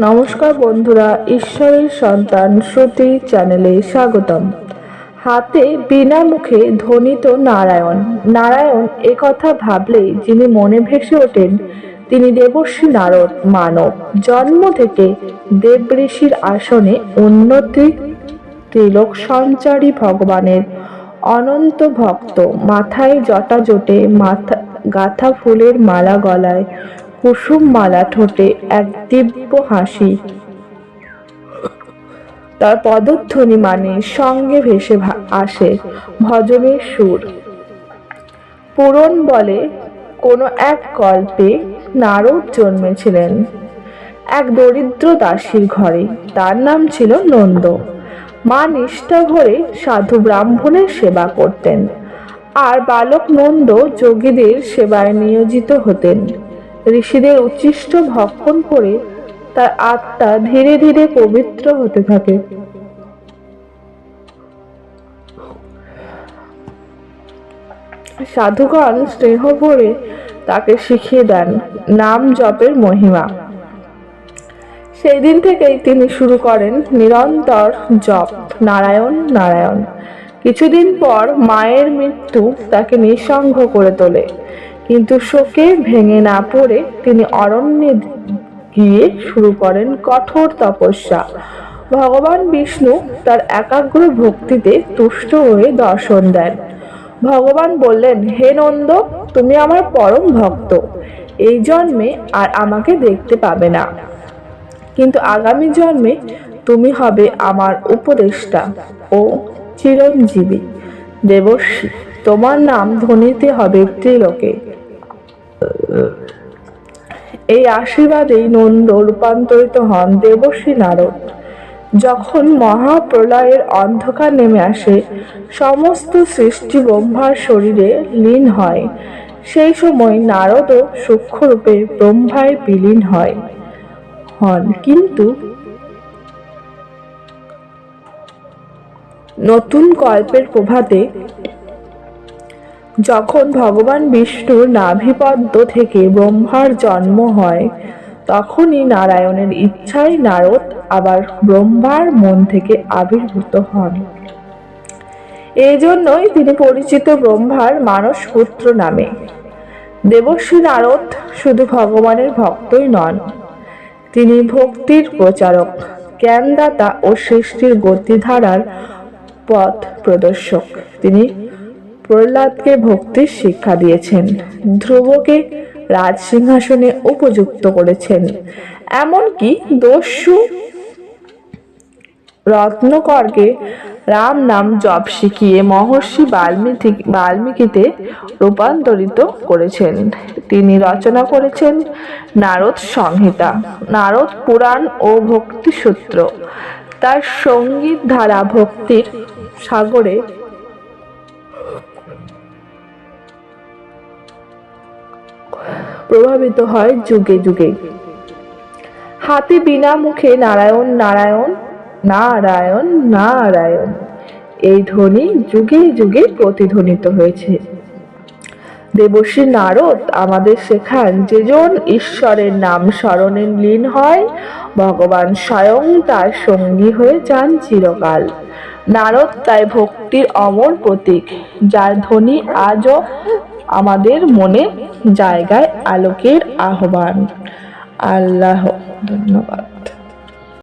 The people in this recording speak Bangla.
নমস্কার বন্ধুরা, ঈশ্বরের সন্তান শ্রুতি চ্যানেলে স্বাগতম। হাতে বিনা মুখে ধ্বনিত নারায়ণ। নারায়ণ এ কথা ভাবলেই যিনি মনে ভেসে ওঠেন তিনি দেবর্ষি নারদ মানব। জন্ম থেকে দেব ঋষির আসনে উন্নতি, ত্রিলোক সঞ্চারী ভগবানের অনন্ত ভক্ত। মাথায় জটা জোটে, মাথা গাঁথা ফুলের মালা গলায়, কুসুম মালা ঠোঁটে, এক দিব্য হাসি। তার পদধ্বনি মানে সঙ্গে ভেসে আসে ভজনের সুর। পুরাণ বলে কোনো এক গল্পে নারদ জন্মেছিলেন এক দরিদ্র দাসীর ঘরে। তার নাম ছিল নন্দ। মা নিষ্ঠা ভরে সাধু ব্রাহ্মণের সেবা করতেন, আর বালক নন্দ যোগীদের সেবায় নিয়োজিত হতেন। ঋষিদের উচ্ছিষ্ট ভক্ষণ করে তার আত্মা ধীরে ধীরে পবিত্র হতে থাকে। সাধুগণ স্নেহ ভরে তাকে শিখিয়ে দেন নাম জপের মহিমা। সেই দিন থেকেই তিনি শুরু করেন নিরন্তর জপ, নারায়ণ নারায়ণ। কিছুদিন পর মায়ের মৃত্যু তাকে নিঃসঙ্গ করে তোলে, কিন্তু শোকে ভেঙে না পড়ে তিনি অরণ্যে গিয়ে শুরু করেন কঠোর তপস্যা। ভগবান বিষ্ণু তার একাগ্র ভক্তিতে তুষ্ট হয়ে দর্শন দেন। ভগবান বললেন, হে নন্দ, তুমি আমার পরম ভক্ত। এই জন্মে আর আমাকে দেখতে পাবে না, কিন্তু আগামী জন্মে তুমি হবে আমার উপদেষ্টা ও চিরঞ্জীবী দেবর্ষি। তোমার নাম ধ্বনিতে হবে ত্রিলোকে। এই আশীর্বাদেই নন্দ রূপান্তরিত হন দেবর্ষি নারদ। যখন মহাপ্রলয়ের অন্ধকার নেমে আসে, সমস্ত সৃষ্টি ব্রহ্মার শরীরে লীন হয়, সেই সময় নারদও সূক্ষ্মরূপে ব্রহ্মায় বিলীন হন। কিন্তু নতুন কল্পের প্রভাতে যখন ভগবান বিষ্ণুর নাভিপদ্ম থেকে ব্রহ্মার জন্ম হয়, তখনই নারায়ণের ইচ্ছায় নারদ আবার ব্রহ্মার মন থেকে আবির্ভূত হন। এই জন্যই তিনি পরিচিত ব্রহ্মার মানস পুত্র নামে। দেবর্ষি নারদ শুধু ভগবানের ভক্তই নন, তিনি ভক্তির প্রচারক, জ্ঞানদাতা ও সৃষ্টির গতিধারার পথ প্রদর্শক। তিনি প্রহ্লাদকে ভক্তির শিক্ষা দিয়েছেন, ধ্রুবকে রাজসিংহাসনে উপযুক্ত করেছেন, এমনকি দস্যু রত্নকরকে রাম নাম জপ শিখিয়ে মহর্ষি বাল্মীকিতে রূপান্তরিত করেছেন। তিনি রচনা করেছেন নারদ সংহিতা, নারদ পুরাণ ও ভক্তি সূত্র। তার সঙ্গীত ধারা ভক্তির সাগরে প্রভাবিত হয় যুগে যুগে। হাতে বিনা মুখে নারায়ণ নারায়ণ নারায়ণ নারায়ণ, এই ধ্বনি যুগে যুগে প্রতিধ্বনিত হয়েছে। দেবর্ষি নারদ আমাদের শেখান, যেজন ঈশ্বরের নাম স্মরণে লীন হয়, ভগবান স্বয়ং তার সঙ্গী হয়ে যান চিরকাল। নারদ তাই ভক্তির অমর প্রতীক, যার ধ্বনি আজও আমাদের মনে জায়গায় আলোকের আহ্বান। আল্লাহ ধন্যবাদ।